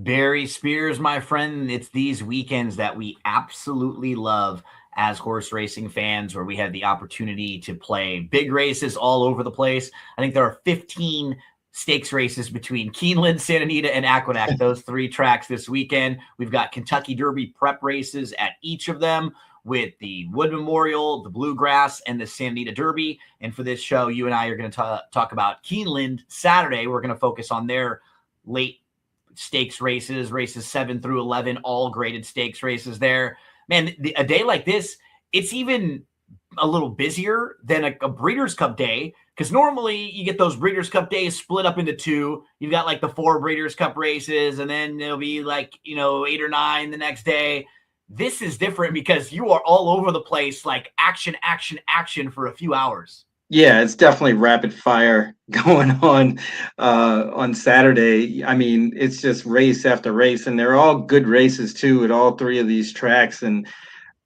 Barry Spears, my friend, it's these weekends that we absolutely love as horse racing fans, where we have the opportunity to play big races all over the place. I think there are 15 stakes races between Keeneland, Santa Anita, and Aqueduct, those three tracks this weekend. We've got Kentucky Derby prep races at each of them, with the Wood Memorial, the Bluegrass, and the Santa Anita Derby. And for this show, you and I are going to talk about Keeneland Saturday. We're going to focus on their late stakes races 7 through 11, all graded stakes races there. Man, a day like this, it's even a little busier than a Breeders' Cup day, because normally you get those Breeders' Cup days split up into two. You've got like the 4 Breeders' Cup races, and then there'll be like, 8 or 9 the next day. This is different because you are all over the place, like action for a few hours. Yeah, it's definitely rapid fire going on Saturday. I mean, it's just race after race, and they're all good races too at all three of these tracks. And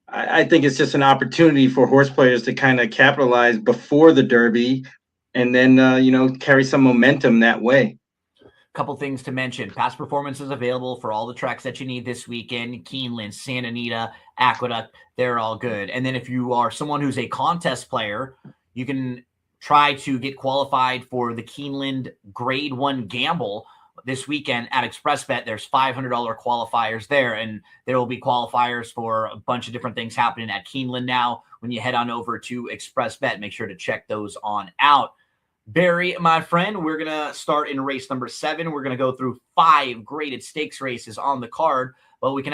I think it's just an opportunity for horse players to kind of capitalize before the Derby, and then carry some momentum that way. Couple things to mention. Past performances available for all the tracks that you need this weekend. Keeneland, Santa Anita, Aqueduct, they're all good. And then if you are someone who's a contest player, you can try to get qualified for the Keeneland Grade 1 Gamble this weekend at ExpressBet. There's $500 qualifiers there, and there will be qualifiers for a bunch of different things happening at Keeneland now. When you head on over to ExpressBet, make sure to check those on out. Barry, my friend, we're going to start in race number 7. We're going to go through 5 graded stakes races on the card. But I can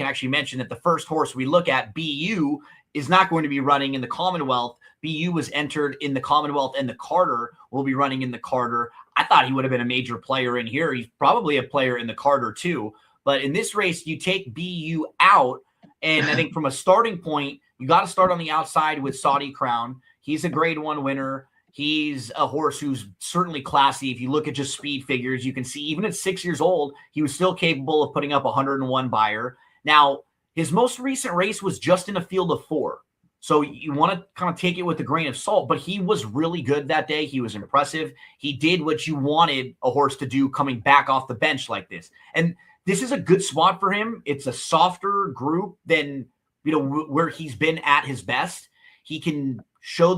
actually mention that the first horse we look at, BU, is not going to be running in the Commonwealth. BU was entered in the Commonwealth, and the Carter will be running in the Carter. I thought he would have been a major player in here. He's probably a player in the Carter too. But in this race, you take BU out. And I think from a starting point, you got to start on the outside with Saudi Crown. He's a Grade 1 winner. He's a horse who's certainly classy. If you look at just speed figures, you can see even at 6 years old, he was still capable of putting up 101 Beyer. Now, his most recent race was just in a field of 4. So you want to kind of take it with a grain of salt, but he was really good that day. He was impressive. He did what you wanted a horse to do coming back off the bench like this. And this is a good spot for him. It's a softer group than, where he's been at his best. He can show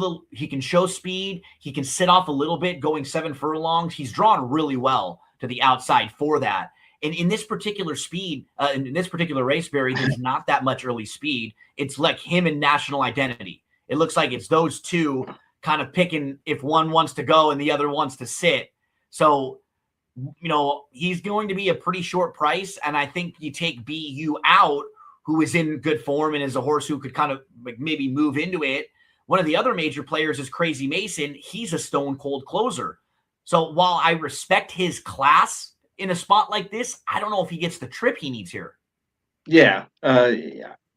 speed. He can sit off a little bit going 7 furlongs. He's drawn really well to the outside for that. And in this particular race, Barry, there's not that much early speed. It's like him and National Identity. It looks like it's those two kind of picking if one wants to go and the other wants to sit. So, he's going to be a pretty short price. And I think you take BU out, who is in good form and is a horse who could kind of like maybe move into it. One of the other major players is Crazy Mason. He's a stone cold closer. So while I respect his class in a spot like this, I don't know if he gets the trip he needs here. Yeah.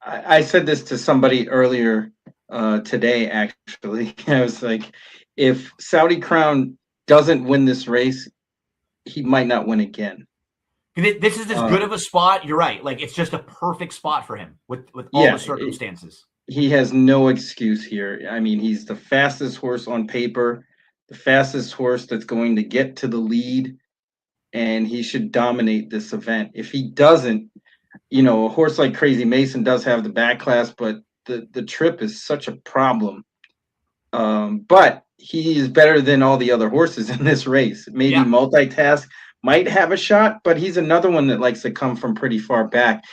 I said this to somebody earlier today, actually. I was like, if Saudi Crown doesn't win this race, he might not win again. This is as good of a spot. You're right. Like, it's just a perfect spot for him with all the circumstances. He has no excuse here. I mean, he's the fastest horse on paper, the fastest horse that's going to get to the lead, and he should dominate this event. If he doesn't, a horse like Crazy Mason does have the back class, but the trip is such a problem. But he is better than all the other horses in this race. Maybe Multitask might have a shot, but he's another one that likes to come from pretty far back.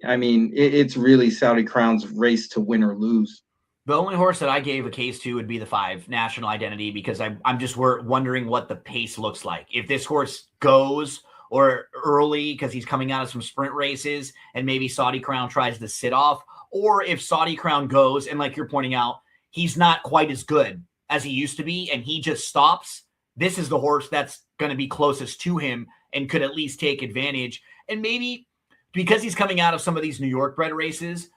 I mean, it's really Saudi Crown's race to win or lose. The only horse that I gave a case to would be the 5, National Identity, because I'm just wondering what the pace looks like. If this horse goes or early because he's coming out of some sprint races and maybe Saudi Crown tries to sit off, or if Saudi Crown goes and, like you're pointing out, he's not quite as good as he used to be and he just stops, this is the horse that's going to be closest to him and could at least take advantage. And maybe because he's coming out of some of these New York bred races,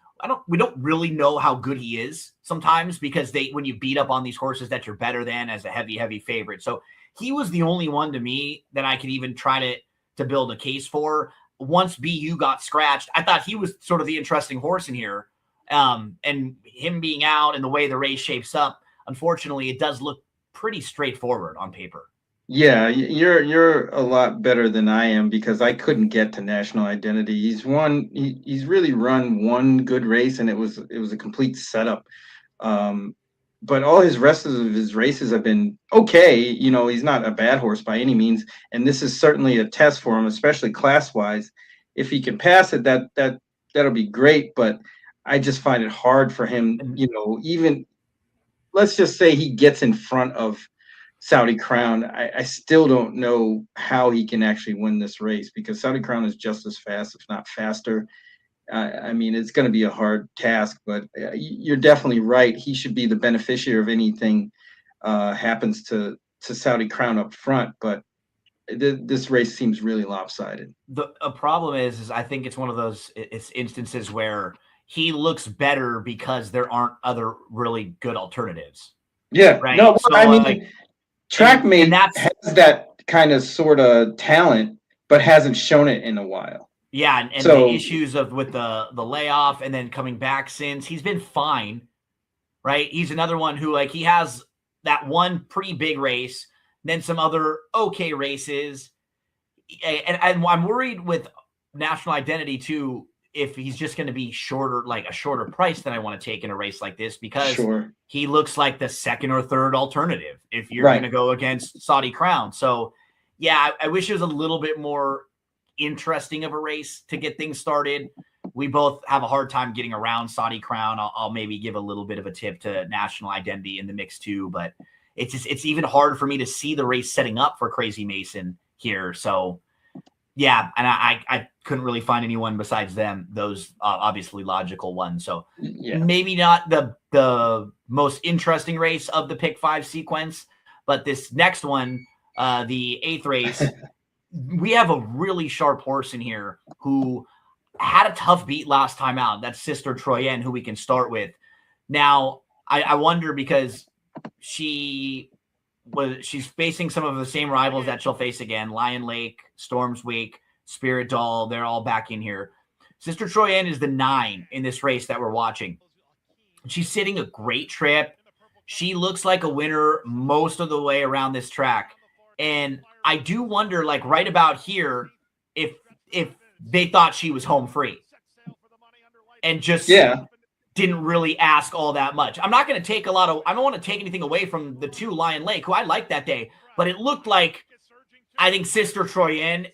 we don't really know how good he is sometimes, because when you beat up on these horses that you're better than as a heavy favorite. So he was the only one to me that I could even try to build a case for. Once BU got scratched, I thought he was sort of the interesting horse in here. And him being out and the way the race shapes up, unfortunately, it does look pretty straightforward on paper. Yeah, you're a lot better than I am because I couldn't get to National Identity. He's really run one good race, and it was a complete setup. Um, but all his rest of his races have been okay. You know, he's not a bad horse by any means, and this is certainly a test for him, especially class wise. If he can pass it, that'll be great. But I just find it hard for him. And You know, even let's just say he gets in front of Saudi Crown. I still don't know how he can actually win this race because Saudi Crown is just as fast, if not faster. I mean, it's going to be a hard task, but you're definitely right. He should be the beneficiary of anything happens to Saudi Crown up front. But this race seems really lopsided. the a problem is I think it's one of those it's instances where he looks better because there aren't other really good alternatives, Yeah, right? no, So I like, mean, and TrackMate that's has that kind of sort of talent, but hasn't shown it in a while. yeah, and the So issues of with the layoff and then coming back since he's been fine, right? He's another one who like he has that one pretty big race, then some other okay races, and I'm worried with National Identity too if he's just going to be shorter, like a shorter price than I want to take in a race like this because sure, he looks like the second or third alternative if you're going right. to go against Saudi Crown. So, yeah, I wish it was a little bit more interesting of a race to get things started. We both have a hard time getting around Saudi Crown. I'll maybe give a little bit of a tip to National Identity in the mix too, but it's even hard for me to see the race setting up for Crazy Mason here. So yeah, and I couldn't really find anyone besides them. Those obviously logical ones. So Yeah. maybe not the most interesting race of the pick 5 sequence, but this next one, the 8th race, we have a really sharp horse in here who had a tough beat last time out. That's Sister Troyen, who we can start with. Now, I wonder because she's facing some of the same rivals that she'll face again. Lion Lake, Storm's Wake, Spirit Doll, they're all back in here. Sister Troyen is the 9 in this race that we're watching. She's sitting a great trip. She looks like a winner most of the way around this track. And I do wonder, like right about here, if they thought she was home free and just Yeah. didn't really ask all that much. I'm not going to take I don't want to take anything away from the 2 Lion Lake, who I liked that day, but it looked like I think Sister Troyen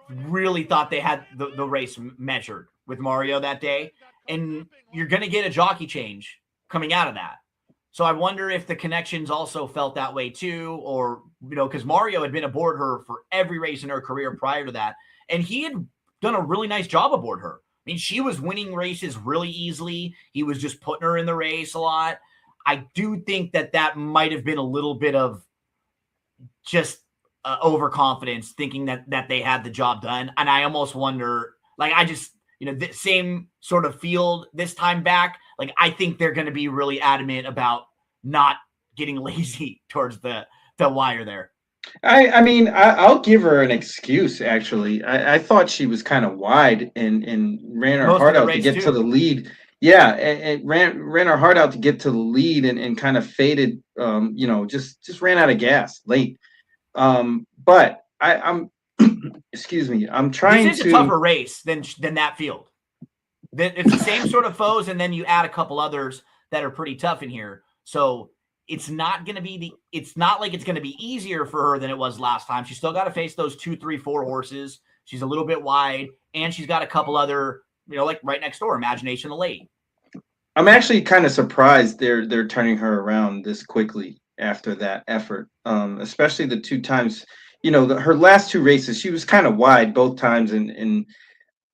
really thought they had the race measured with Mario that day. And you're going to get a jockey change coming out of that. So I wonder if the connections also felt that way too, or, because Mario had been aboard her for every race in her career prior to that. And he had done a really nice job aboard her. I mean, she was winning races really easily. He was just putting her in the race a lot. I do think that might have been a little bit of just overconfidence, thinking that they had the job done. And I almost wonder, like, I just, the same sort of field this time back. Like, I think they're going to be really adamant about not getting lazy towards the wire there. I mean, I'll give her an excuse. Actually, I thought she was kind of wide and ran her Most of heart the out to race get to too. the lead. Yeah, and ran her heart out to get to the lead and kind of faded. Just ran out of gas late. But I'm excuse me. I'm This trying is a to. tougher race than that field. It's the same sort of foes, and then you add a couple others that are pretty tough in here. So it's not going to be it's not like it's going to be easier for her than it was last time. She's still got to face those 2, 3, 4 horses. She's a little bit wide, and she's got a couple other, like right next door, Imagination the Late. I'm actually kind of surprised they're turning her around this quickly after that effort. Especially the 2 times, her last 2 races, she was kind of wide both times and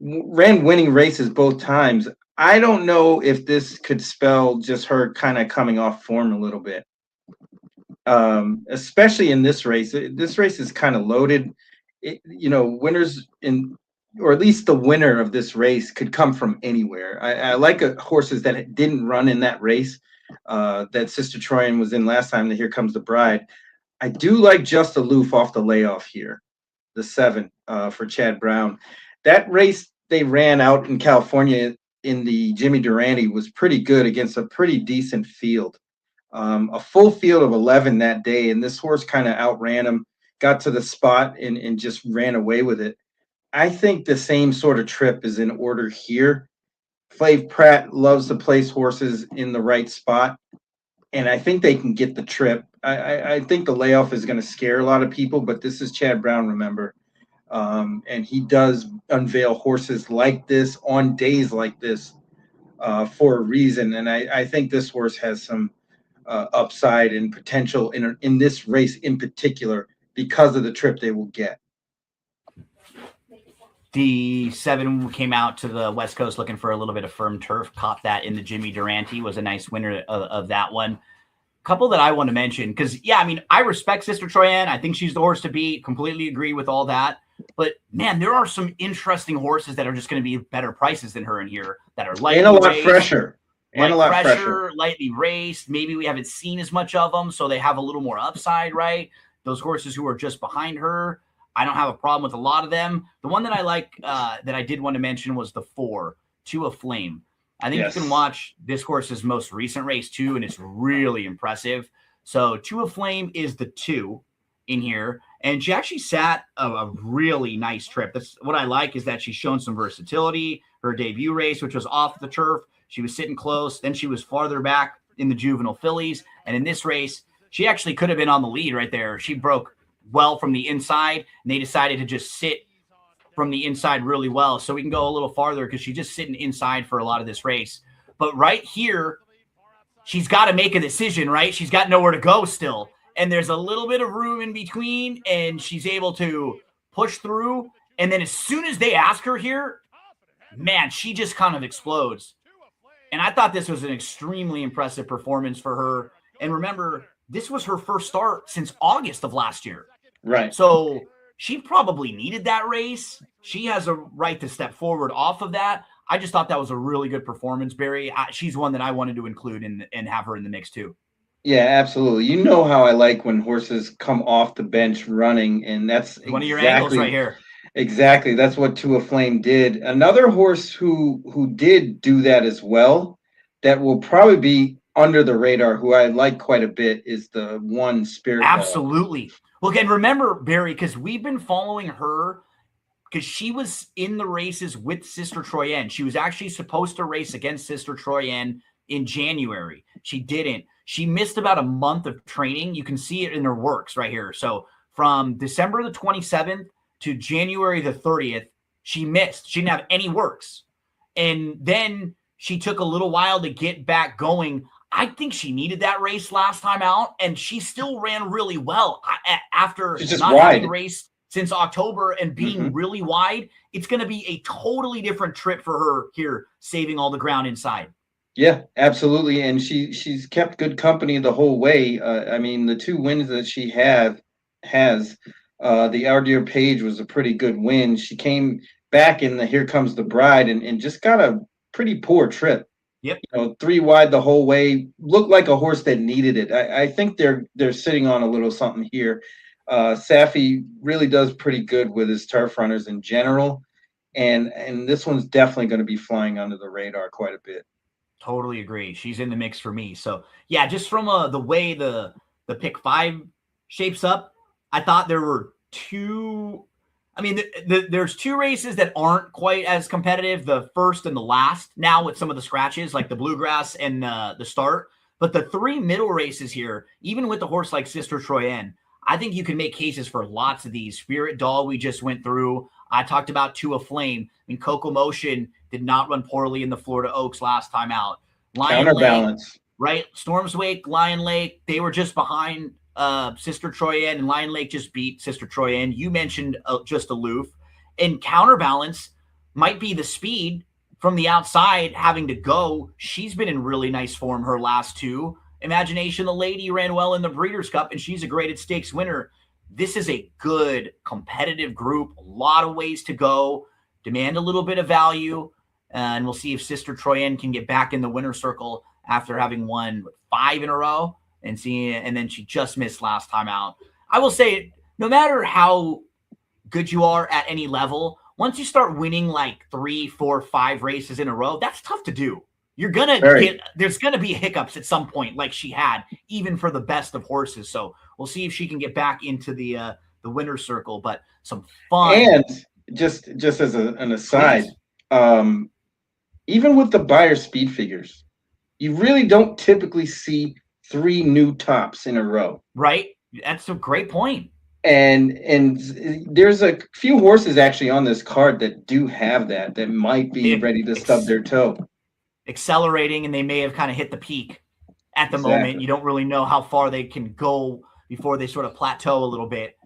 ran winning races both times. I don't know if this could spell just her kind of coming off form a little bit. Especially in this race. This race is kind of loaded. Winners or at least the winner of this race could come from anywhere. I like horses that didn't run in that race that Sister Troyan was in last time. Here Comes the Bride. I do like Just Aloof off the layoff here, the 7 for Chad Brown. That race they ran out in California in the Jimmy Durante was pretty good against a pretty decent field. A full field of 11 that day, and this horse kind of outran him. got to the spot and just ran away with it. I think the same sort of trip is in order here. Flav Pratt loves to place horses in the right spot, and I think they can get the trip. I think the layoff is going to scare a lot of people, but this is Chad Brown, remember. And he does unveil horses like this on days like this for a reason. And I think this horse has some upside and potential in this race in particular because of the trip they will get. The 7 came out to the West Coast looking for a little bit of firm turf, caught that in the Jimmy Durante, was a nice winner of that one. Couple that I want to mention, because, yeah, I mean, I respect Sister Troyanne. I think she's the horse to beat. Completely agree with all that. But, man, there are some interesting horses that are just going to be better prices than her in here that are lightly and a lot raced, fresher. And a lot fresher. Lightly raced. Maybe we haven't seen as much of them, so they have a little more upside, right? Those horses who are just behind her, I don't have a problem with a lot of them. The one that I like that I did want to mention was the 4, To a Flame. I think you can watch this horse's most recent race too, and it's really impressive. So To a Flame is the 2 in here, and she actually sat a really nice trip. That's what I like, is that she's shown some versatility. Her debut race, which was off the turf, she was sitting close. Then she was farther back in the juvenile fillies, and in this race, she actually could have been on the lead right there. She broke well from the inside, and they decided to just sit from the inside really well. So we can go a little farther because she's just sitting inside for a lot of this race. But right here, she's got to make a decision, right? She's got nowhere to go still. And there's a little bit of room in between, and she's able to push through. And then as soon as they ask her here, man, she just kind of explodes. And I thought this was an extremely impressive performance for her. And remember, this was her first start since August of last year. Right. So she probably needed that race. She has a right to step forward off of that. I just thought that was a really good performance, Barry. She's one that I wanted to include and have her in the mix too. Yeah, absolutely. You know how I like when horses come off the bench running, and that's one of your angles right here. Exactly. That's what To a Flame did. Another horse who did do that as well, that will probably be under the radar, who I like quite a bit, is the 1 Spirit. Absolutely. Well, again, remember, Barry, because we've been following her because she was in the races with Sister Troyanne. She was actually supposed to race against Sister Troyanne in January. She didn't. She missed about a month of training. You can see it in her works right here. So from December the 27th to January the 30th, she missed. She didn't have any works. And then she took a little while to get back going. I think she needed that race last time out, and she still ran really well after not having raced since October and being really wide. It's going to be a totally different trip for her here, saving all the ground inside. Yeah, absolutely. And she's kept good company the whole way. I mean, the 2 wins that she has, the Our Page was a pretty good win. She came back in the Here Comes the Bride and just got a pretty poor trip. Yep. 3 wide the whole way. Looked like a horse that needed it. I think they're sitting on a little something here. Safi really does pretty good with his turf runners in general. And this one's definitely going to be flying under the radar quite a bit. Totally agree. She's in the mix for me. So, yeah, just from the way the pick 5 shapes up, I thought there were 2 – I mean, there's 2 races that aren't quite as competitive, the first and the last, now with some of the scratches, like the Bluegrass and the start. But the 3 middle races here, even with the horse like Sister Troyanne, I think you can make cases for lots of these. Spirit Doll we just went through. I talked about To a Flame. I mean, Coco Motion did not run poorly in the Florida Oaks last time out. Counterbalance. Lake, right? Storm's Wake, Lion Lake, they were just behind Sister Troyanne, and Lion Lake just beat Sister Troyanne. You mentioned just Aloof. And Counterbalance might be the speed from the outside having to go. She's been in really nice form her last 2. Imagination the Lady ran well in the Breeders' Cup, and she's a graded stakes winner. This is a good competitive group. A lot of ways to go. Demand a little bit of value, and we'll see if Sister Troyanne can get back in the winner's circle after having won 5 in a row, and then she just missed last time out. I will say, no matter how good you are at any level, once you start winning like 3, 4, 5 races in a row, that's tough to do. You're going to there's going to be hiccups at some point like she had, even for the best of horses. So we'll see if she can get back into the the winner's circle, but some fun. And just as an aside, Please. even with the buyer speed figures, you really don't typically see three new tops in a row. Right? That's a great point. And there's a few horses actually on this card that do have that might be They're ready to stub their toe. accelerating, and they may have kind of hit the peak at the moment. You don't really know how far they can go before they sort of plateau a little bit.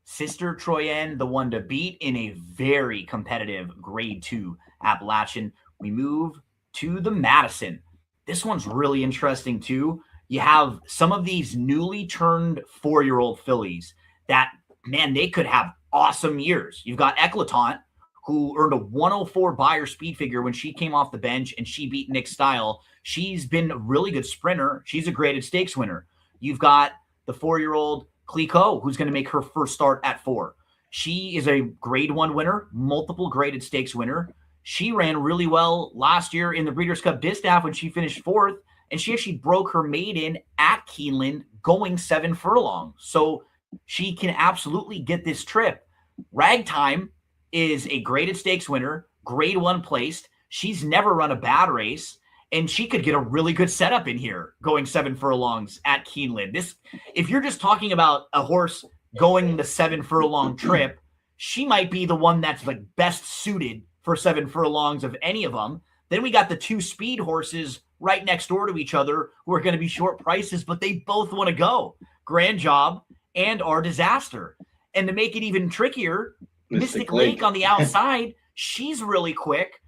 Sister Troyen, the one to beat in a very competitive Grade 2 Appalachian. We move to the Madison. This one's really interesting too. You have some of these newly turned 4-year-old fillies that, man, they could have awesome years. You've got Eclatant, who earned a 104 buyer speed figure when she came off the bench and she beat Nick Style. She's been a really good sprinter. She's a graded stakes winner. You've got the 4-year-old Clico, who's going to make her first start at 4. She is a grade 1 winner, multiple graded stakes winner. She ran really well last year in the Breeders' Cup Distaff when she finished 4th, and she actually broke her maiden at Keeneland going 7 furlongs. So she can absolutely get this trip. Ragtime is a graded stakes winner, grade 1 placed. She's never run a bad race, and she could get a really good setup in here going 7 furlongs at Keeneland. This, if you're just talking about a horse going the 7 furlong trip, she might be the one that's like best suited for 7 furlongs of any of them. Then we got the 2 speed horses right next door to each other who are going to be short prices, but they both want to go. Grand Job and Our Disaster. And to make it even trickier, Mystic Lake on the outside, she's really quick,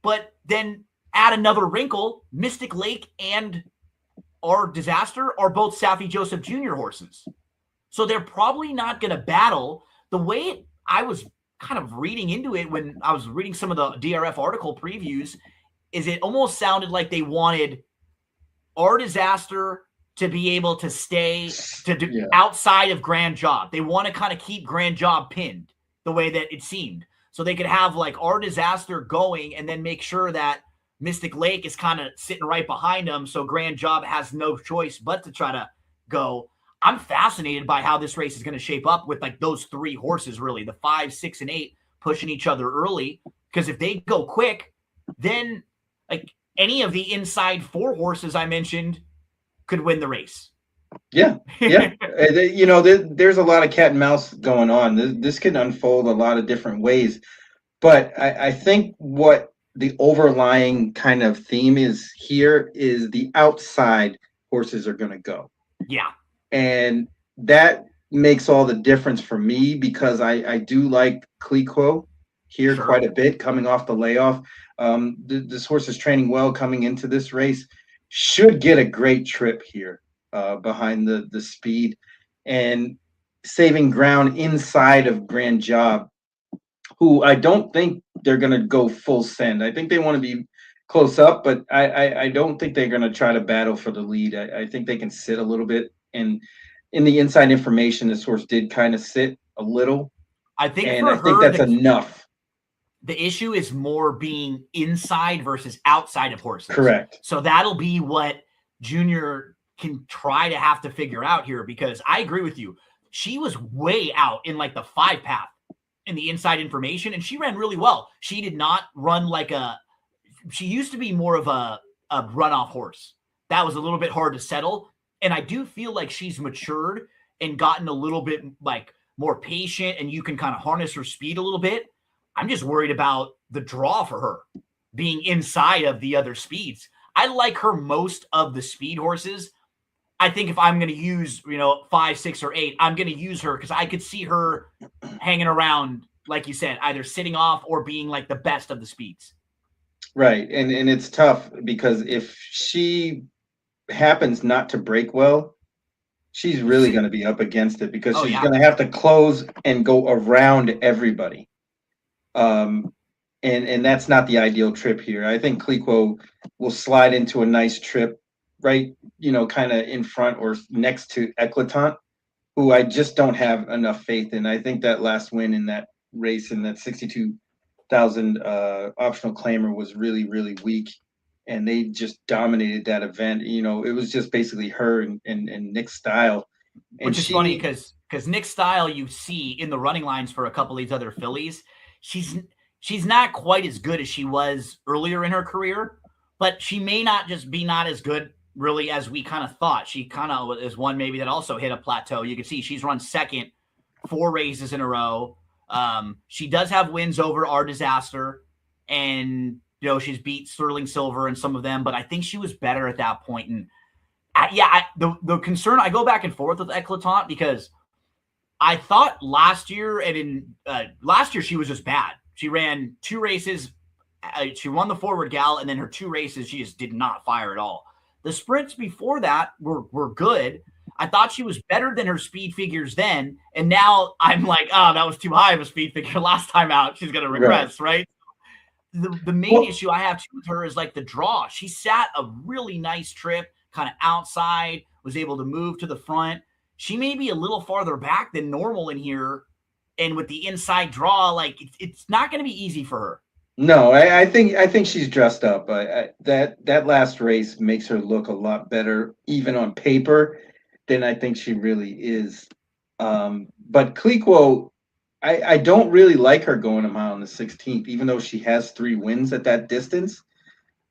but then add another wrinkle, Mystic Lake and Our Disaster are both Safi Joseph Jr. horses. So they're probably not going to battle. The way I was kind of reading into it when I was reading some of the DRF article previews is it almost sounded like they wanted Our Disaster to be able to stay outside of Grand Job. They want to kind of keep Grand Job pinned the way that it seemed. So they could have like Our Disaster going and then make sure that Mystic Lake is kind of sitting right behind them. So Grand Job has no choice but to try to go. I'm fascinated by how this race is going to shape up with like those 3 horses, really, the 5, 6, and 8 pushing each other early. Because if they go quick, then like any of the inside 4 horses I mentioned could win the race. Yeah. You know, there's a lot of cat and mouse going on. This can unfold a lot of different ways. But I think what the overlying kind of theme is here is the outside horses are going to go. Yeah. And that makes all the difference for me because I do like Clico here quite a bit coming off the layoff. This horse is training well coming into this race. Should get a great trip here behind the speed and saving ground inside of Grand Job, who I don't think they're going to go full send. I think they want to be close up, but I don't think they're going to try to battle for the lead. I think they can sit a little bit. And in the inside information, this horse did kind of sit a little. I think that's enough. The issue is more being inside versus outside of horses. Correct. So that'll be what Junior can try to have to figure out here, because I agree with you. She was way out in like the 5 path in the inside information, and she ran really well. She did not run like she used to be more of a runoff horse. That was a little bit hard to settle. And I do feel like she's matured and gotten a little bit like more patient, and you can kind of harness her speed a little bit. I'm just worried about the draw for her being inside of the other speeds. I like her most of the speed horses. I think if I'm going to use, 5, 6, or 8, I'm going to use her because I could see her hanging around, like you said, either sitting off or being like the best of the speeds. Right. And it's tough because if she happens not to break well, she's really going to be up against it because she's going to have to close and go around everybody. And that's not the ideal trip here. I think Clico will slide into a nice trip right, kind of in front or next to Eclatant, who I just don't have enough faith in. I think that last win in that race in that 62,000 optional claimer was really, really weak. And they just dominated that event. It was just basically her and Nick Style. And which is funny because because Nick Style you see in the running lines for a couple of these other fillies, she's not quite as good as she was earlier in her career, but she may not just be not as good really as we kind of thought. She kind of is one maybe that also hit a plateau. You can see she's run second 4 races in a row. She does have wins over Our Disaster, and she's beat Sterling Silver and some of them, but I think she was better at that point. And the concern, I go back and forth with Eclatant because I thought last year last year she was just bad. She ran 2 races. She won the forward gal, and then her 2 races, she just did not fire at all. The sprints before that were good. I thought she was better than her speed figures then, and now I'm like, oh, that was too high of a speed figure last time out. She's going to regress, right? The main issue I have too with her is like the draw. She sat a really nice trip, kind of outside, was able to move to the front. She may be a little farther back than normal in here, and with the inside draw, like it's not going to be easy for her. No, I think she's dressed up. That last race makes her look a lot better, even on paper, than I think she really is. But Cliquot, I don't really like her going a mile on the 16th, even though she has 3 wins at that distance.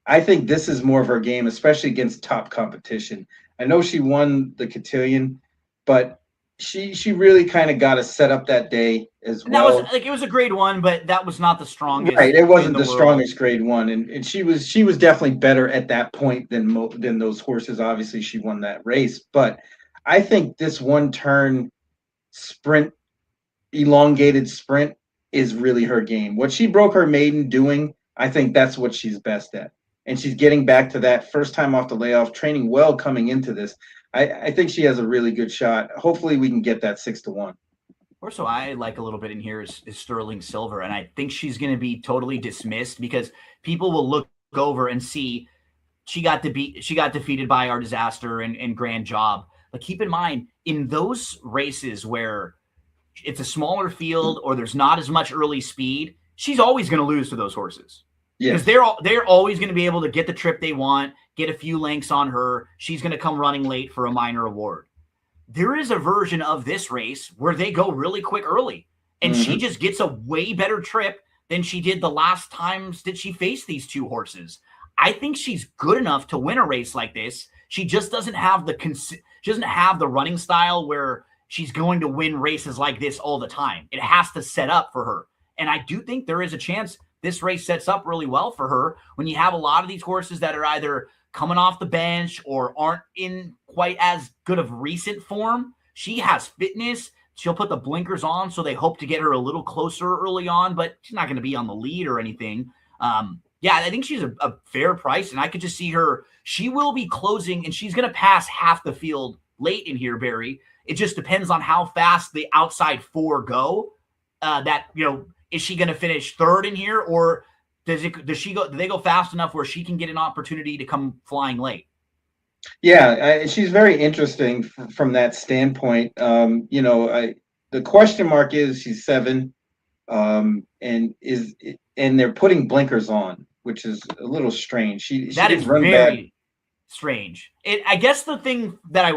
I think this is more of her game, especially against top competition. I know she won the Cotillion, but she really kind of got us set up that day as well. That was it was a grade 1, but that was not the strongest. Right, it wasn't the strongest grade 1, and she was definitely better at that point than those horses. Obviously, she won that race, but I think this 1-turn sprint, elongated sprint, is really her game. What she broke her maiden doing, I think that's what she's best at, and she's getting back to that first time off the layoff, training well coming into this. I think she has a really good shot. Hopefully we can get that 6-1. Also, I like a little bit in here is Sterling Silver, and I think she's going to be totally dismissed because people will look over and see she got defeated by Our Disaster and Grand Job. But keep in mind, in those races where it's a smaller field or there's not as much early speed, she's always going to lose to those horses. Because they're always going to be able to get the trip they want, get a few lengths on her. She's going to come running late for a minor award. There is a version of this race where they go really quick early, and she just gets a way better trip than she did the last times that she faced these 2 horses. I think she's good enough to win a race like this. She just doesn't have the running style where she's going to win races like this all the time. It has to set up for her, and I do think there is a chance this race sets up really well for her when you have a lot of these horses that are either coming off the bench or aren't in quite as good of recent form. She has fitness. She'll put the blinkers on, so they hope to get her a little closer early on, but she's not going to be on the lead or anything. I think she's a fair price, and I could just see her. She will be closing, and she's going to pass half the field late in here, Barry. It just depends on how fast the outside 4 go. Is she going to finish 3rd in here, or do they go fast enough where she can get an opportunity to come flying late? Yeah, she's very interesting from that standpoint. The question mark is she's 7, and they're putting blinkers on, which is a little strange. She that is run very bad. Strange. I guess the thing that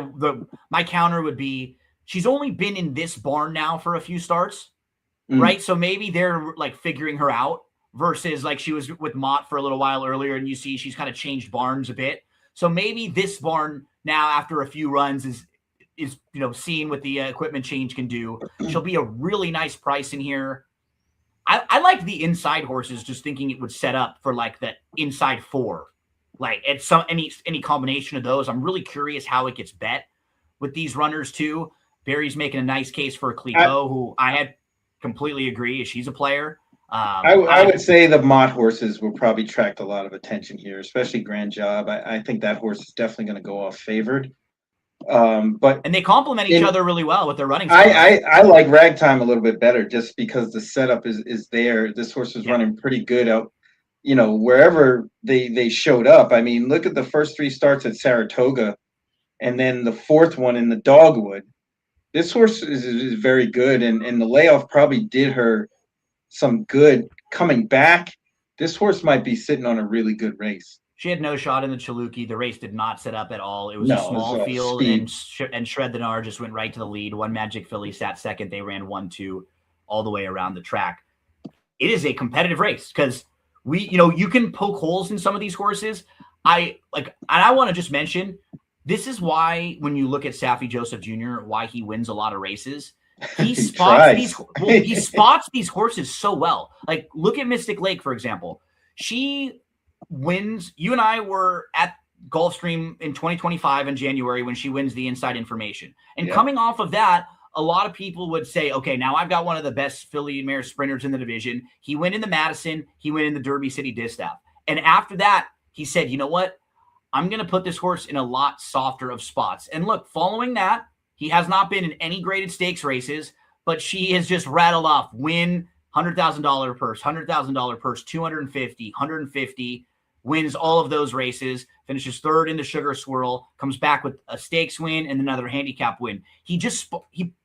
my counter would be she's only been in this barn now for a few starts. Right. So maybe they're like figuring her out versus like she was with Mott for a little while earlier. And you see, she's kind of changed barns a bit. So maybe this barn now, after a few runs is seeing what the equipment change can do. She'll be a really nice price in here. I like the inside horses, just thinking it would set up for like that inside 4, like at any combination of those. I'm really curious how it gets bet with these runners too. Barry's making a nice case for Cliquot, who I had completely agree. She's a player. I would say the Mott horses will probably attract a lot of attention here, especially Grand Job. I think that horse is definitely going to go off favored. And they complement each other really well with their running. I like Ragtime a little bit better just because the setup is there. This horse is running pretty good out, wherever they showed up. I mean, look at the first 3 starts at Saratoga, and then the 4th one in the Dogwood. This horse is very good, and the layoff probably did her some good coming back. This horse might be sitting on a really good race. She had no shot in the Chaluki. The race did not set up at all. It was a No, small it's field, speed. and Shred the Gnar just went right to the lead. One Magic Filly sat second. They ran 1-2 all the way around the track. It is a competitive race because you can poke holes in some of these horses. And I want to just mention, this is why when you look at Saffie Joseph Jr., why he wins a lot of races. He spots these horses so well. Like, look at Mystic Lake, for example. She wins. You and I were at Gulfstream in 2025 in January when she wins the Inside Information. And coming off of that, a lot of people would say, okay, now I've got one of the best filly mare sprinters in the division. He went in the Madison. He went in the Derby City Distaff. And after that, he said, you know what? I'm going to put this horse in a lot softer of spots. And look, following that, he has not been in any graded stakes races, but she has just rattled off win, $100,000 purse, $100,000 purse, 250, 150, wins all of those races, finishes third in the Sugar Swirl, comes back with a stakes win and another handicap win. He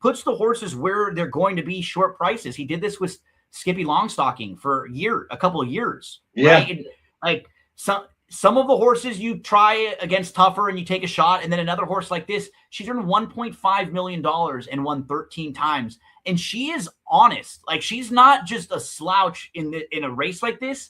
puts the horses where they're going to be short prices. He did this with Skippy Longstocking for a couple of years. Yeah. Right? And like some of the horses you try against tougher and you take a shot, and then another horse like this, she's earned $1.5 million and won 13 times. And she is honest. Like, she's not just a slouch in a race like this.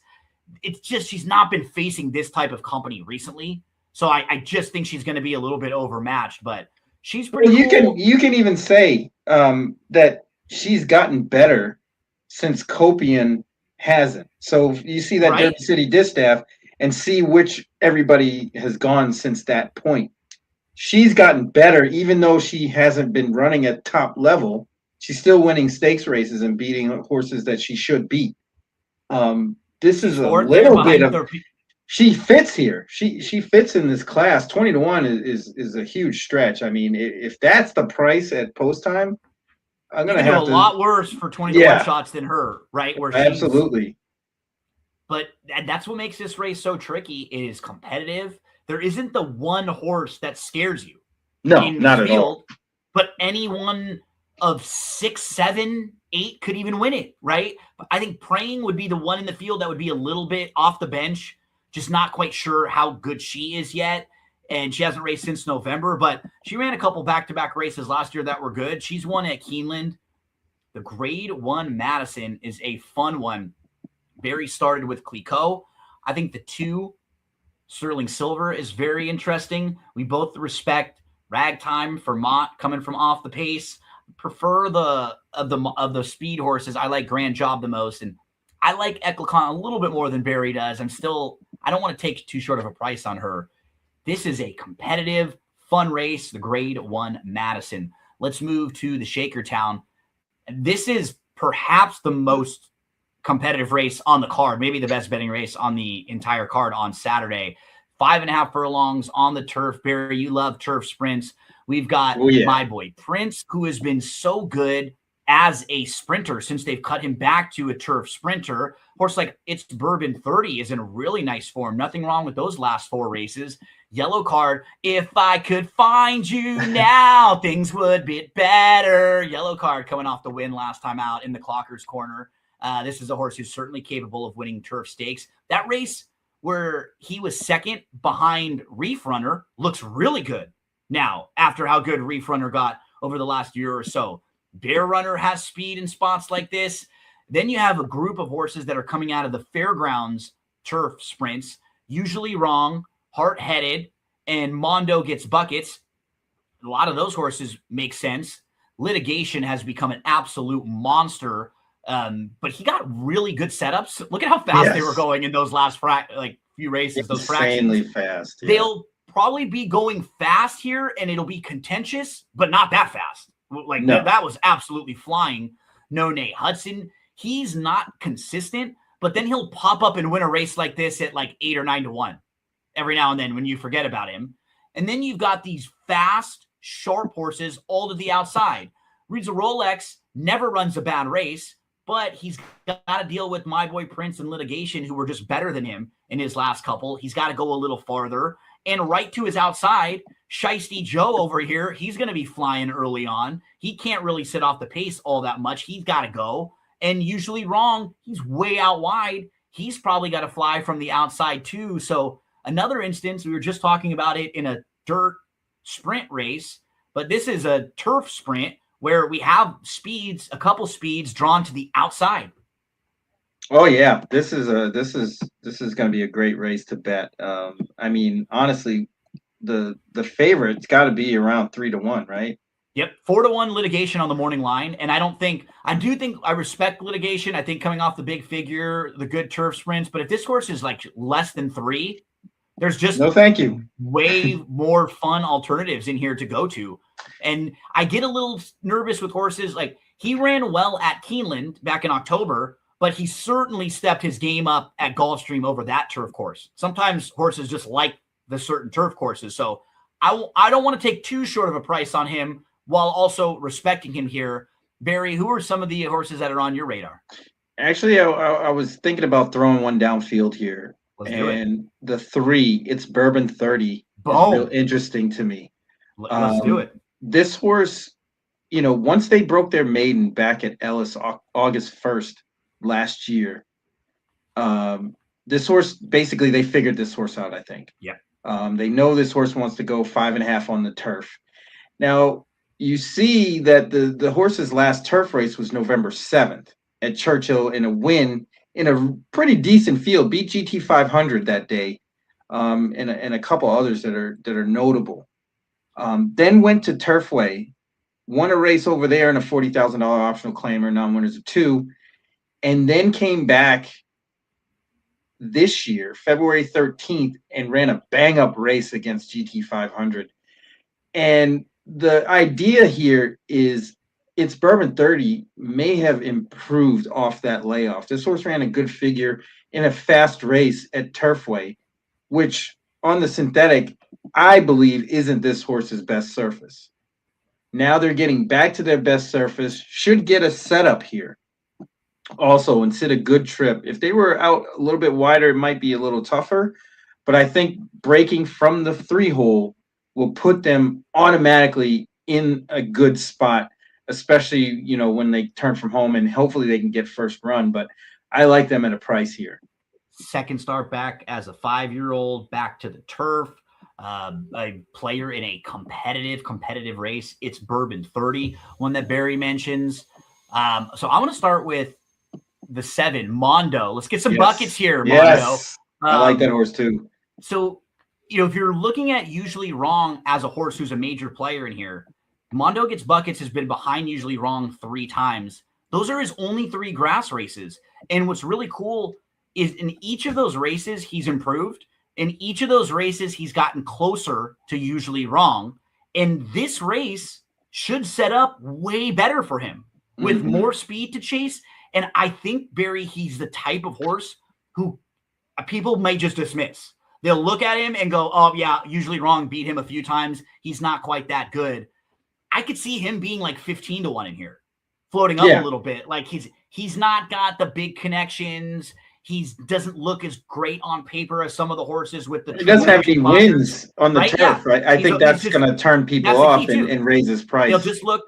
It's just she's not been facing this type of company recently. So I just think she's going to be a little bit overmatched, but she's pretty cool. You can even say that she's gotten better since Copian hasn't. So you see that Derby City Distaff and see which everybody has gone since that point. She's gotten better, even though she hasn't been running at top level. She's still winning stakes races and beating horses that she should beat. This is a little bit of she fits here. She fits in this class. 20-1 is a huge stretch. I mean, if that's the price at post time, I'm gonna have a lot worse for 20-1 shots than her, right? Absolutely. But that's what makes this race so tricky. It is competitive. There isn't the one horse that scares you. No, not at all. But anyone of 6, 7, 8 could even win it, right? But I think Praying would be the one in the field that would be a little bit off the bench, just not quite sure how good she is yet. And she hasn't raced since November, but she ran a couple back-to-back races last year that were good. She's won at Keeneland. The Grade 1 Madison is a fun one. Barry started with Clicquot. I think the 2, Sterling Silver, is very interesting. We both respect Ragtime for Mott coming from off the pace. Prefer of the speed horses. I like Grand Job the most, and I like Eclecon a little bit more than Barry does. I don't want to take too short of a price on her. This is a competitive, fun race, the Grade 1 Madison. Let's move to the Shakertown. This is perhaps the most competitive race on the card, maybe the best betting race on the entire card on Saturday. 5.5 furlongs on the turf. Barry, you love turf sprints. We've got my boy Prince, who has been so good as a sprinter since they've cut him back to a turf sprinter. Horse like It's Bourbon 30 is in a really nice form. Nothing wrong with those last 4 races. Yellow card, If I Could Find You Now, Things Would Be Better. Yellow card coming off the win last time out in the Clocker's Corner. This is a horse who's certainly capable of winning turf stakes. That race where he was second behind Reef Runner looks really good now after how good Reef Runner got over the last year or so. Bear Runner has speed in spots like this. Then you have a group of horses that are coming out of the fairgrounds turf sprints, usually wrong, hard-headed, and Mondo Gets Buckets. A lot of those horses make sense. Litigation has become an absolute monster, but he got really good setups. Look at how fast they were going in those last few races. Those insanely fractions. Fast. Yeah. They'll probably be going fast here, and it'll be contentious, but not that fast. That was absolutely flying. No Nate Hudson. He's not consistent, but then he'll pop up and win a race like this at 8 or 9-1 every now and then when you forget about him. And then you've got these fast, sharp horses all to the outside. Reads a Rolex, never runs a bad race, but he's got to deal with my boy Prince and Litigation, who were just better than him in his last couple. He's got to go a little farther. And right to his outside, Shiesty Joe over here, he's going to be flying early on. He can't really sit off the pace all that much. He's got to go. And usually wrong, he's way out wide. He's probably got to fly from the outside too. So Another instance, we were just talking about it in a dirt sprint race, but this is a turf sprint where we have a couple speeds drawn to the outside. Oh yeah, this is going to be a great race to bet. I mean, honestly, the favorite's got to be around 3-1, right? Yep, 4-1 litigation on the morning line, and I respect litigation. I think coming off the big figure, the good turf sprints, but if this horse is like less than 3, there's just no thank you. way more fun alternatives in here to go to. And I get a little nervous with horses. Like, he ran well at Keeneland back in October, but he certainly stepped his game up at Gulfstream over that turf course. Sometimes horses just like the certain turf courses. So I don't want to take too short of a price on him while also respecting him here. Barry, who are some of the horses that are on your radar? Actually, I was thinking about throwing one downfield here. Let's do it. And the 3, it's Bourbon 30. Boom. Is real interesting to me. Let's do it. This horse, once they broke their maiden back at Ellis August 1st last year, this horse, basically they figured this horse out, I think. Yeah. They know this horse wants to go 5.5 on the turf. Now, you see that the horse's last turf race was November 7th at Churchill in a win in a pretty decent field, beat GT 500 that day, and a couple others that are notable. Then went to Turfway, won a race over there in a $40,000 optional claimer, non-winners of 2, and then came back this year, February 13th, and ran a bang-up race against GT 500. And the idea here is its Bourbon 30 may have improved off that layoff. This horse ran a good figure in a fast race at Turfway, which on the synthetic, I believe, isn't this horse's best surface. Now they're getting back to their best surface, should get a setup here. Also, and sit a good trip. If they were out a little bit wider, it might be a little tougher, but I think breaking from the 3-hole will put them automatically in a good spot, especially, when they turn from home, and hopefully they can get first run. But I like them at a price here. Second start back as a 5-year-old, back to the turf, a player in a competitive race. It's Bourbon 30, one that Barry mentions. So I want to start with the 7, Mondo. Let's get some buckets here, Mondo. Yes. I like that horse too. So, if you're looking at Usually Wrong as a horse who's a major player in here, Mondo Gets Buckets has been behind Usually Wrong 3 times. Those are his only 3 grass races. And what's really cool is in each of those races, he's improved. In each of those races, he's gotten closer to Usually Wrong. And this race should set up way better for him with more speed to chase. And I think, Barry, he's the type of horse who people may just dismiss. They'll look at him and go, oh, yeah, Usually Wrong beat him a few times. He's not quite that good. I could see him being like 15-1 in here, floating up a little bit. Like he's not got the big connections. He doesn't look as great on paper as some of the horses with the. He doesn't have any wins on the turf, right? I think that's going to turn people off and raise his price. He'll just look,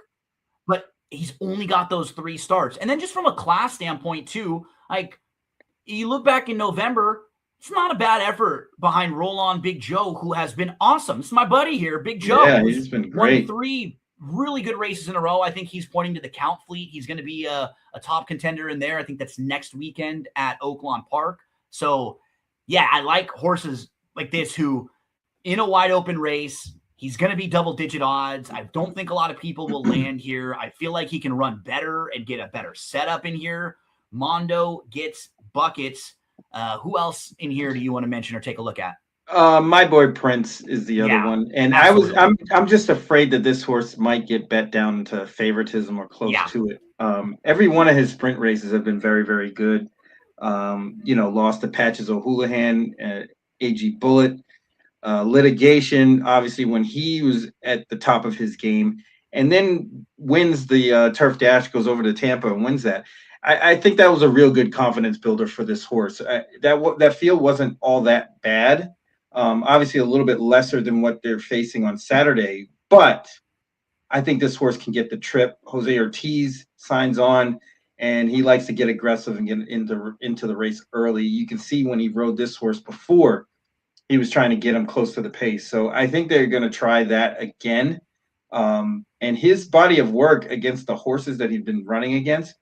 but he's only got those 3 starts. And then just from a class standpoint too, like you look back in November, it's not a bad effort behind Roll-On Big Joe, who has been awesome. It's my buddy here, Big Joe. Yeah, he's been great. Won 3 really good races in a row. I think he's pointing to the Count Fleet. He's going to be a top contender in there. I think that's next weekend at Oaklawn Park. So, yeah, I like horses like this who, in a wide open race, he's going to be double-digit odds. I don't think a lot of people will land here. I feel like he can run better and get a better setup in here. Mondo Gets Buckets. Who else in here do you want to mention or take a look at? My boy Prince is the other one, and absolutely. I'm just afraid that this horse might get bet down to favoritism or close to it. Every one of his sprint races have been very, very good. Lost to Patches O'Houlihan, AG Bullet, litigation, obviously when he was at the top of his game, and then wins the Turf Dash, goes over to Tampa and wins that. I think that was a real good confidence builder for this horse. That field wasn't all that bad. Obviously a little bit lesser than what they're facing on Saturday, but I think this horse can get the trip. Jose Ortiz signs on, and he likes to get aggressive and get into the race early. You can see when he rode this horse before, he was trying to get him close to the pace. So I think they're going to try that again. And his body of work against the horses that he's been running against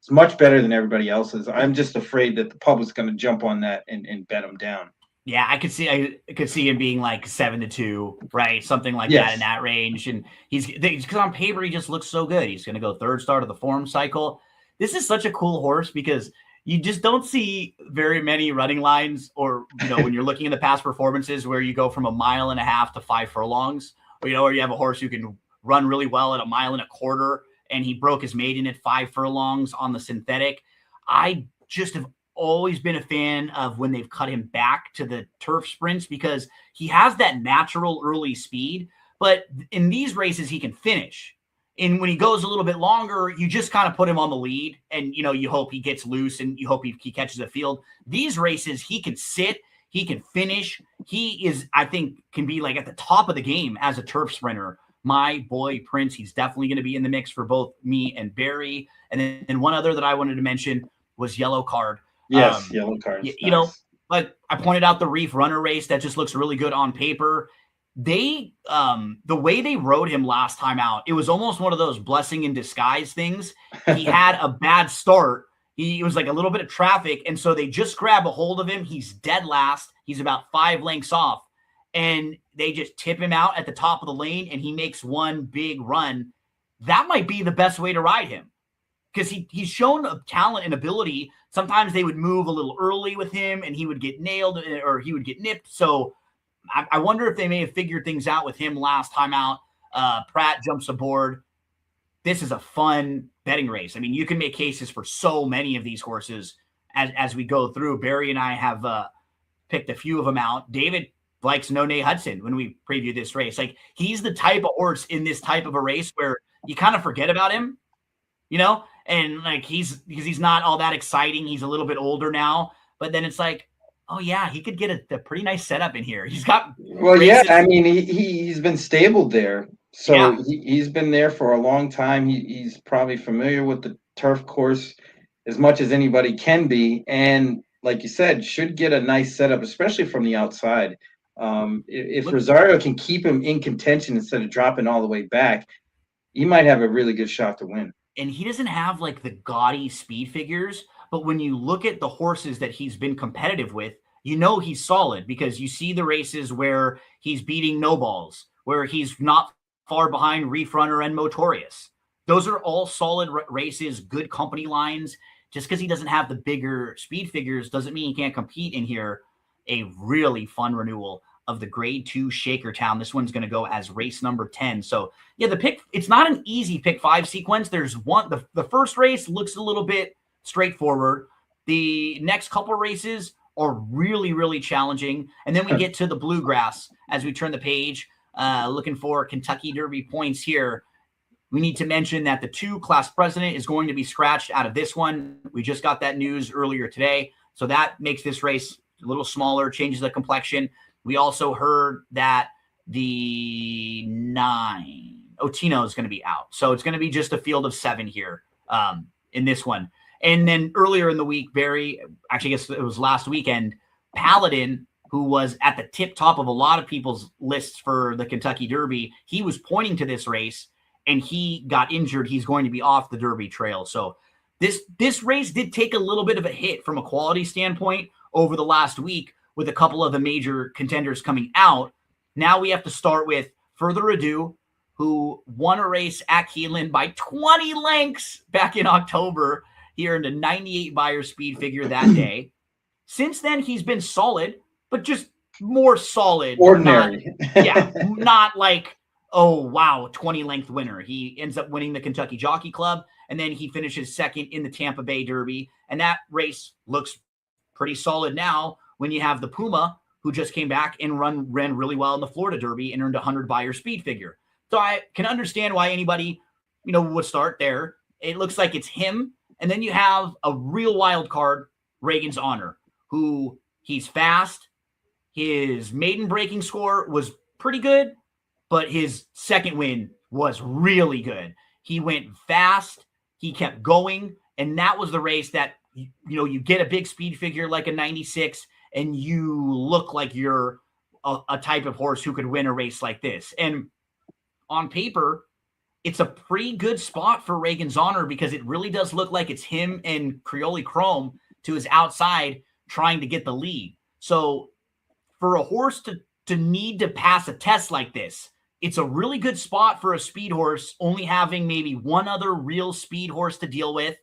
is much better than everybody else's. I'm just afraid that the public's going to jump on that and bet him down. Yeah, I could see him being like 7-2, right? Something like Yes. that in that range. And because on paper he just looks so good. He's going to go third start of the form cycle. This is such a cool horse because you just don't see very many running lines, or when you're looking at the past performances where you go from 1.5 miles to 5 furlongs, or you have a horse who can run really well at 1.25 miles, and he broke his maiden at 5 furlongs on the synthetic. I just have always been a fan of when they've cut him back to the turf sprints because he has that natural early speed, but in these races he can finish. And when he goes a little bit longer, you just kind of put him on the lead and you hope he gets loose and you hope he catches a field. These races he can sit, he can finish. He is, I think, can be like at the top of the game as a turf sprinter. My boy Prince, he's definitely going to be in the mix for both me and Barry. And then one other that I wanted to mention was Yellow Card. Yes, Yellow Card. Like I pointed out the Reef Runner race that just looks really good on paper. The way they rode him last time out, it was almost one of those blessing in disguise things. He had a bad start. He was like a little bit of traffic, and so they just grab a hold of him. He's dead last. He's about 5 lengths off, and they just tip him out at the top of the lane, and he makes one big run. That might be the best way to ride him because he's shown a talent and ability. Sometimes they would move a little early with him and he would get nailed or he would get nipped. So I wonder if they may have figured things out with him last time out. Pratt jumps aboard. This is a fun betting race. I mean, you can make cases for so many of these horses as we go through. Barry and I have picked a few of them out. David likes No Nay Hudson when we preview this race. Like, he's the type of horse in this type of a race where you kind of forget about him, and like because he's not all that exciting. He's a little bit older now, but then it's like, oh yeah, he could get a pretty nice setup in here. He's got races. I mean, he's been stable there, so he's been there for a long time. He's probably familiar with the turf course as much as anybody can be, and like you said, should get a nice setup, especially from the outside. If Rosario can keep him in contention instead of dropping all the way back, he might have a really good shot to win. And he doesn't have like the gaudy speed figures, but when you look at the horses that he's been competitive with, he's solid because you see the races where he's beating No Balls, where he's not far behind Reef Runner and Motorious. Those are all solid races, good company lines. Just because he doesn't have the bigger speed figures doesn't mean he can't compete in here. A really fun renewal of the Grade 2 Shakertown. This one's going to go as race number 10. So yeah, the pick, it's not an easy pick 5 sequence. There's one, the first race looks a little bit straightforward. The next couple races are really, really challenging. And then we get to the Bluegrass as we turn the page, looking for Kentucky Derby points here. We need to mention that the 2 class president is going to be scratched out of this one. We just got that news earlier today. So that makes this race a little smaller, changes the complexion. We also heard that the 9 Otino is going to be out. So it's going to be just a field of 7 here in this one. And then earlier in the week, Barry, actually, I guess it was last weekend, Paladin, who was at the tip top of a lot of people's lists for the Kentucky Derby, he was pointing to this race and he got injured. He's going to be off the Derby trail. So this race did take a little bit of a hit from a quality standpoint over the last week with a couple of the major contenders coming out. Now we have to start with Further Ado, who won a race at Keeneland by 20 lengths back in October. He earned a 98 buyer speed figure that day. Since then, he's been solid, but just more solid. Ordinary. Not like, oh, wow, 20-length winner. He ends up winning the Kentucky Jockey Club, and then he finishes second in the Tampa Bay Derby. And that race looks pretty solid now when you have the Puma, who just came back and ran really well in the Florida Derby and earned a 100 buyer speed figure. So I can understand why anybody, would start there. It looks like it's him. And then you have a real wild card, Reagan's Honor, who he's fast. His maiden breaking score was pretty good, but his second win was really good. He went fast. He kept going. And that was the race that, you get a big speed figure like a 96 and you look like you're a type of horse who could win a race like this. And on paper, it's a pretty good spot for Reagan's Honor because it really does look like it's him and Creole Chrome to his outside trying to get the lead. So for a horse to need to pass a test like this, it's a really good spot for a speed horse, only having maybe one other real speed horse to deal with.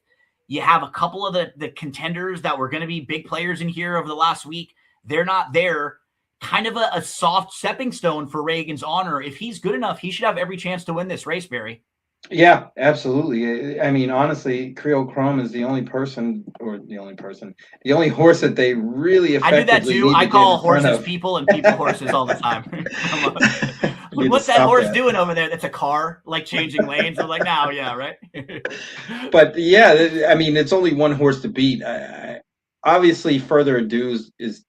You have a couple of the contenders that were going to be big players in here over the last week. They're not there. Kind of a soft stepping stone for Reagan's Honor. If he's good enough, he should have every chance to win this race, Barry. Yeah, absolutely. I mean, honestly, Creole Chrome is the only horse that they really effectively I do that too. I call horses people and people horses all the time. What's that horse doing over there? That's a car, like changing lanes. I'm like, no, yeah, right. But yeah, I mean, it's only one horse to beat. Obviously, Further Ado is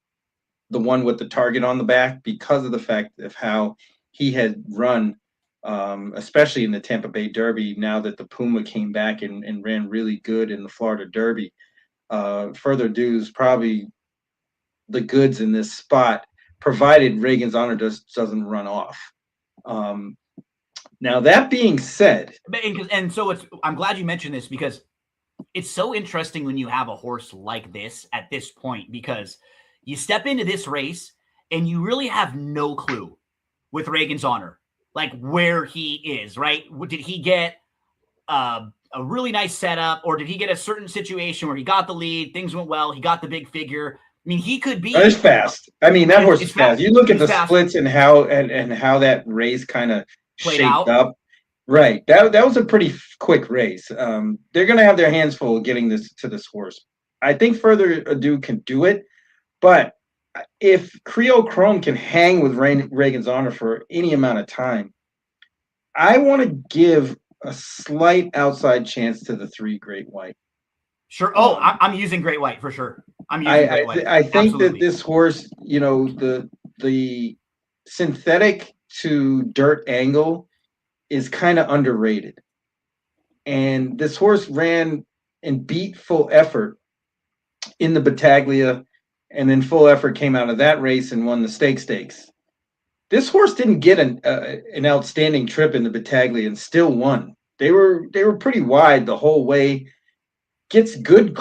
the one with the target on the back because of the fact of how he had run, especially in the Tampa Bay Derby. Now that the Puma came back and ran really good in the Florida Derby, Further Ado is probably the goods in this spot, provided Reagan's Honor doesn't run off. Now that being said, and so I'm glad you mentioned this because it's so interesting when you have a horse like this at this point, because you step into this race and you really have no clue with Reagan's Honor, like where he is, right? Did he get a really nice setup, or did he get a certain situation where he got the lead, things went well, he got the big figure? I mean, he could be. It's fast. I mean, that horse is fast. You look at the splits and how that race kind of shaped up. Right. That was a pretty quick race. They're going to have their hands full getting this horse. I think Further Ado can do it, but if Creole Chrome can hang with Reagan's Honor for any amount of time, I want to give a slight outside chance to the 3 Great White. Sure. Oh, I'm using Great White for sure. I'm using Great White. I think that this horse, the synthetic to dirt angle is kind of underrated. And this horse ran and beat Full Effort in the Battaglia, and then Full Effort came out of that race and won the Stakes. This horse didn't get an outstanding trip in the Battaglia and still won. They were pretty wide the whole way. Gets good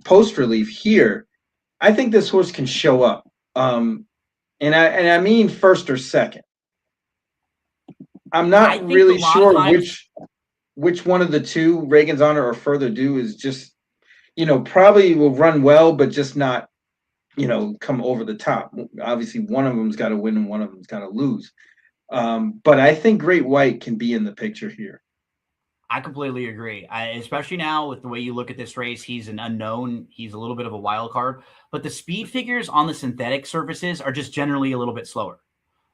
post relief here. I think this horse can show up, and I mean first or second. I'm not really sure which one of the two, Reagan's Honor or Further Ado, is just, probably will run well, but just not, come over the top. Obviously, one of them's got to win and one of them's got to lose. But I think Great White can be in the picture here. I completely agree. Especially now with the way you look at this race, he's an unknown. He's a little bit of a wild card. But the speed figures on the synthetic surfaces are just generally a little bit slower.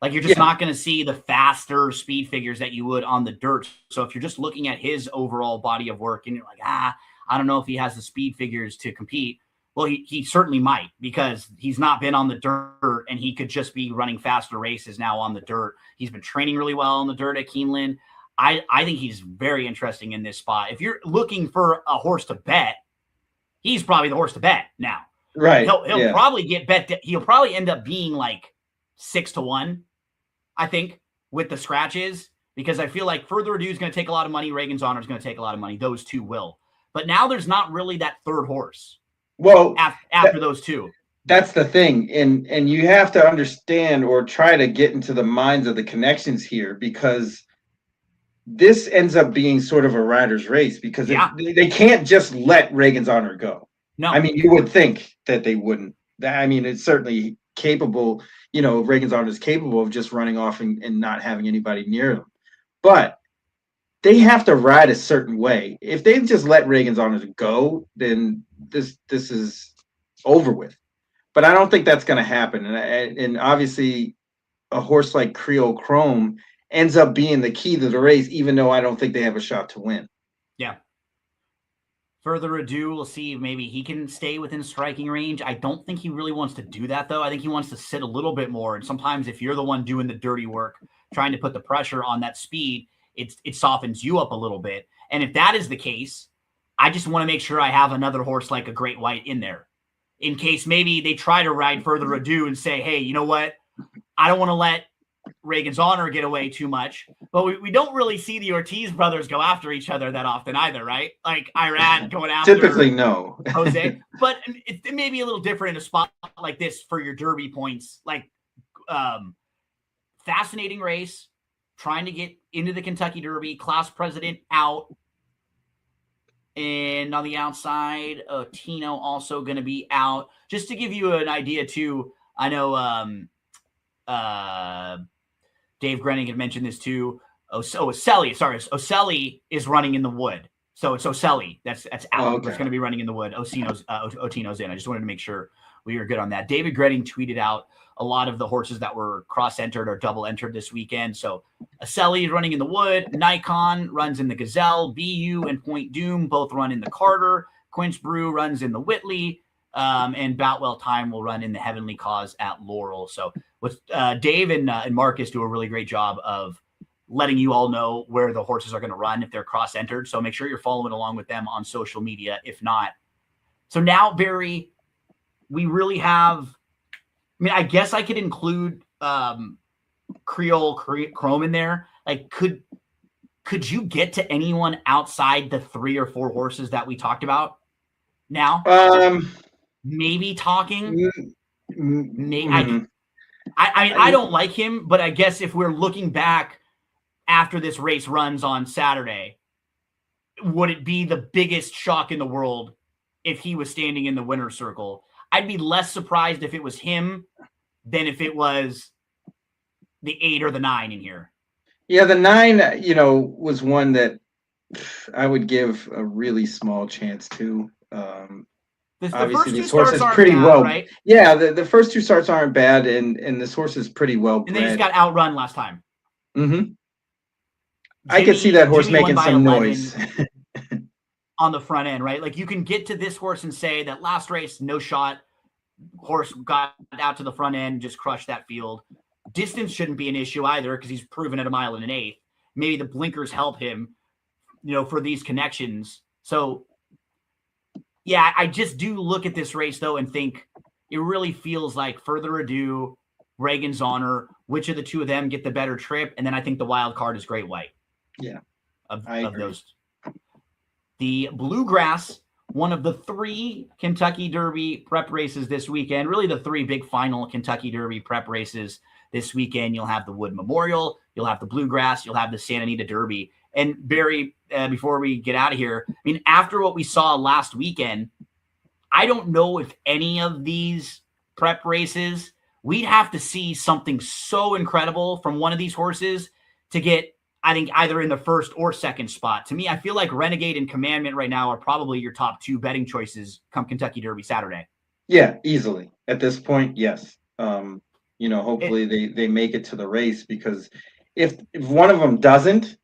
Like you're just not going to see the faster speed figures that you would on the dirt. So if you're just looking at his overall body of work and you're like, I don't know if he has the speed figures to compete. Well, he certainly might, because he's not been on the dirt and he could just be running faster races now on the dirt. He's been training really well on the dirt at Keeneland. I think he's very interesting in this spot. If you're looking for a horse to bet, he's probably the horse to bet now. Right. He'll probably get bet. He'll probably end up being like 6-1, I think, with the scratches, because I feel like Further Ado is going to take a lot of money. Reagan's Honor is going to take a lot of money. Those two will. But now there's not really that third horse. Well, after those two. That's the thing. And you have to understand or try to get into the minds of the connections here, because this ends up being sort of a rider's race, because they can't just let Reagan's Honor go. No. I mean, you would think that they wouldn't. I mean, it's certainly capable, Reagan's Honor is capable of just running off and not having anybody near them. But they have to ride a certain way. If they just let Reagan's Honor go, then this is over with. But I don't think that's going to happen. And obviously, a horse like Creole Chrome ends up being the key to the race, even though I don't think they have a shot to win. Yeah. Further Ado, we'll see if maybe he can stay within striking range. I don't think he really wants to do that, though. I think he wants to sit a little bit more. And sometimes if you're the one doing the dirty work, trying to put the pressure on that speed, it softens you up a little bit. And if that is the case, I just want to make sure I have another horse like a Great White in there, in case maybe they try to ride Further Ado and say, hey, you know what? I don't want to let Reagan's Honor get away too much, but we don't really see the Ortiz brothers go after each other that often either, right? Like Irad going after Typically, no. Jose, but it may be a little different in a spot like this for your Derby points. Like, fascinating race, trying to get into the Kentucky Derby, class president out. And on the outside, Tino also going to be out. Just to give you an idea, too, I know Dave Grenning had mentioned this, too. Oselli is running in the wood. So it's Oselli that's out. Oh, okay. That's going to be running in the wood. Otino's in. I just wanted to make sure we were good on that. David Grenning tweeted out a lot of the horses that were cross-entered or double-entered this weekend. So Oselli is running in the wood. Nikon runs in the Gazelle. BU and Point Doom both run in the Carter. Quince Brew runs in the Whitley. And Boutwell Time will run in the Heavenly Cause at Laurel. So with Dave and Marcus do a really great job of letting you all know where the horses are going to run if they're cross-entered. So make sure you're following along with them on social media, if not. So now, Barry, we really have – I mean, I guess I could include Creole Chrome in there. Like, could you get to anyone outside the 3 or 4 horses that we talked about now? Maybe talking. Mm-hmm. I don't like him, but I guess if we're looking back after this race runs on Saturday, would it be the biggest shock in the world if he was standing in the winner's circle? I'd be less surprised if it was him than if it was the 8 or the 9 in here. Yeah, the 9, was one that I would give a really small chance to. Obviously, this horse is pretty bad, well. Right? Yeah, the first 2 starts aren't bad, and this horse is pretty well bred. And then he just got outrun last time. Mm-hmm. I could see that horse making some noise. On the front end, right? Like, you can get to this horse and say that last race, no shot. Horse got out to the front end, just crushed that field. Distance shouldn't be an issue either because he's proven at 1 1/8. Maybe the blinkers help him, for these connections. So, yeah, I just do look at this race, though, and think it really feels like Further Ado, Reagan's Honor, which of the 2 of them get the better trip, and then I think the wild card is Great White. Yeah, of those. The Bluegrass, one of the 3 Kentucky Derby prep races this weekend, really the 3 big final Kentucky Derby prep races this weekend. You'll have the Wood Memorial, you'll have the Bluegrass, you'll have the Santa Anita Derby. And Barry, before we get out of here, I mean, after what we saw last weekend, I don't know if any of these prep races, we'd have to see something so incredible from one of these horses to get, I think, either in the first or second spot. To me, I feel like Renegade and Commandment right now are probably your top 2 betting choices come Kentucky Derby Saturday. Yeah, easily. At this point, yes. Hopefully they make it to the race, because if one of them doesn't,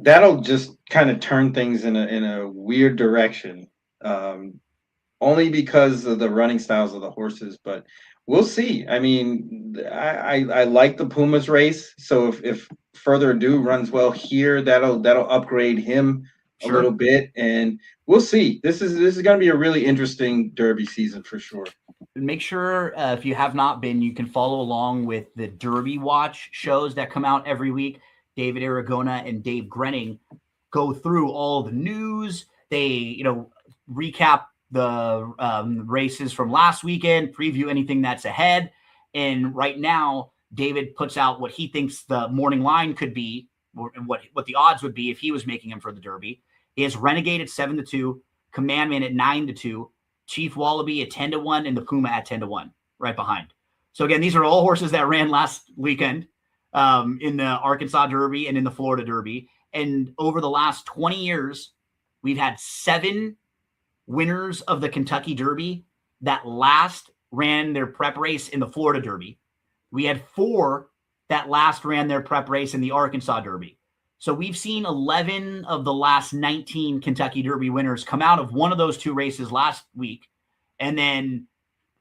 that'll just kind of turn things in a weird direction. Only because of the running styles of the horses, but we'll see. I mean, I like the Pumas race, so if Further Ado runs well here, that'll upgrade him a little bit, and we'll see. This is going to be a really interesting Derby season for sure. Make sure if you have not been, you can follow along with the Derby Watch shows that come out every week. David Aragona and Dave Grenning go through all the news. They recap the races from last weekend, preview anything that's ahead. And right now, David puts out what he thinks the morning line could be, or what the odds would be if he was making him for the Derby. He has Renegade at 7-2, Commandment at 9-2, Chief Wallaby at 10-1, and the Puma at 10-1, right behind. So again, these are all horses that ran last weekend in the Arkansas Derby and in the Florida Derby. And over the last 20 years, we've had 7 winners of the Kentucky Derby that last ran their prep race in the Florida Derby. We had 4 that last ran their prep race in the Arkansas Derby. So we've seen 11 of the last 19 Kentucky Derby winners come out of one of those 2 races last week. And then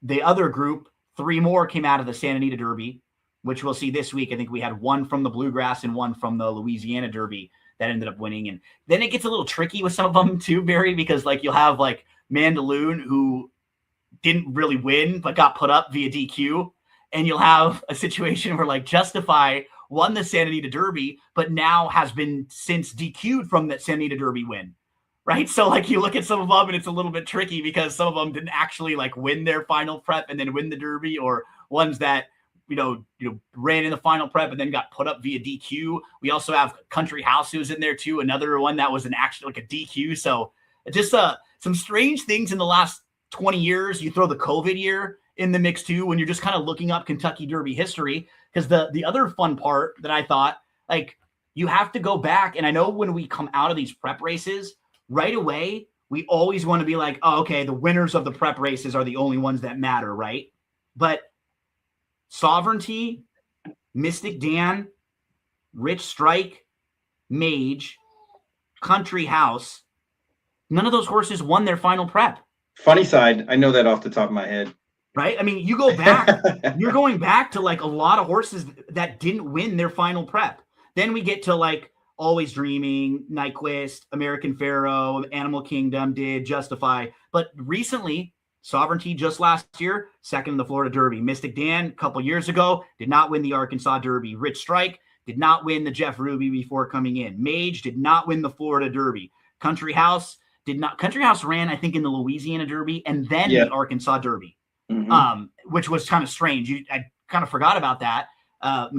the other group, 3 more came out of the Santa Anita Derby, which we'll see this week. I think we had 1 from the Bluegrass and 1 from the Louisiana Derby that ended up winning. And then it gets a little tricky with some of them too, Barry, because you'll have Mandaloon, who didn't really win, but got put up via DQ. and you'll have a situation where like Justify won the Santa Anita Derby, but now has been since DQ'd from that Santa Anita Derby win. Right. So like you look at some of them and it's a little bit tricky because some of them didn't actually like win their final prep and then win the Derby, or ones that, ran in the final prep and then got put up via DQ. We also have Country House who's in there too. Another one that was an actual like a DQ. So just some strange things in the last 20 years. You throw the COVID year in the mix too, when you're just kind of looking up Kentucky Derby history. Because the other fun part that I thought, like, you have to go back. And I know when we come out of these prep races, right away, we always want to be like, oh, okay, the winners of the prep races are the only ones that matter, right? But Sovereignty, Mystic Dan, Rich Strike, Mage, Country House, none of those horses won their final prep. Funny side, I know that off the top of my head. Right? I mean, you go back, you're going back to like a lot of horses that didn't win their final prep. Then we get to like Always Dreaming, Nyquist, American Pharaoh, Animal Kingdom did, Justify. But recently, Sovereignty just last year, second in the Florida Derby. Mystic Dan, a couple years ago, did not win the Arkansas Derby. Rich Strike did not win the Jeff Ruby before coming in. Mage did not win the Florida Derby. Country House did not. Country House ran, I think, in the Louisiana Derby and then the Arkansas Derby, which was kind of strange. I kind of forgot about that.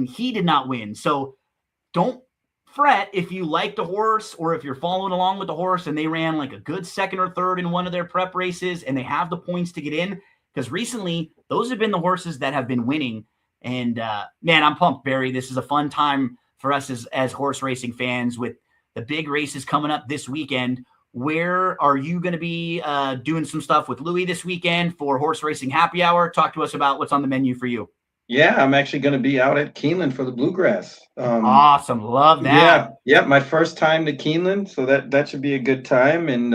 He did not win. So don't fret if you like the horse or if you're following along with the horse and they ran like a good second or third in one of their prep races and they have the points to get in, because recently those have been the horses that have been winning. And man, I'm pumped, Barry. This is a fun time for us as horse racing fans with the big races coming up this weekend. Where are you going to be doing some stuff with Louis this weekend for Horse Racing Happy Hour? Talk to us about what's on the menu for you. Yeah, I'm actually going to be out at Keeneland for the Bluegrass. Awesome. Love that. Yeah, my first time to Keeneland, so that should be a good time. And,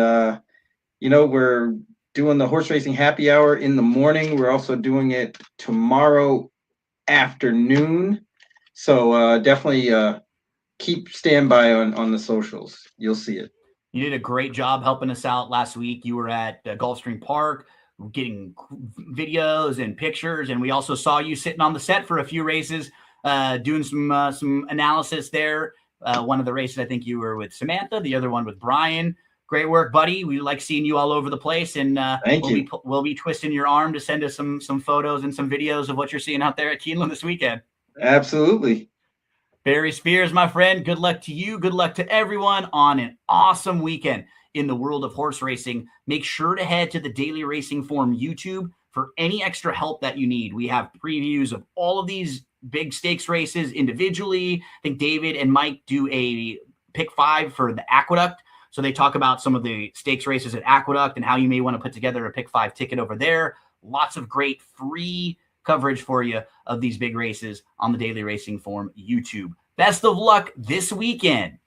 we're doing the Horse Racing Happy Hour in the morning. We're also doing it tomorrow afternoon. So definitely keep standby on the socials. You'll see it. You did a great job helping us out last week. You were at Gulfstream Park getting videos and pictures, and we also saw you sitting on the set for a few races doing some analysis there. One of the races, I think you were with Samantha, the other one with Brian. Great work, buddy. We like seeing you all over the place, and we'll be twisting your arm to send us some photos and some videos of what you're seeing out there at Keeneland this weekend. Absolutely. Barry Spears, my friend, good luck to you. Good luck to everyone on an awesome weekend in the world of horse racing. Make sure to head to the Daily Racing Form YouTube for any extra help that you need. We have previews of all of these big stakes races individually. I think David and Mike do a pick 5 for the Aqueduct. So they talk about some of the stakes races at Aqueduct and how you may want to put together a pick 5 ticket over there. Lots of great free coverage for you of these big races on the Daily Racing Form YouTube. Best of luck this weekend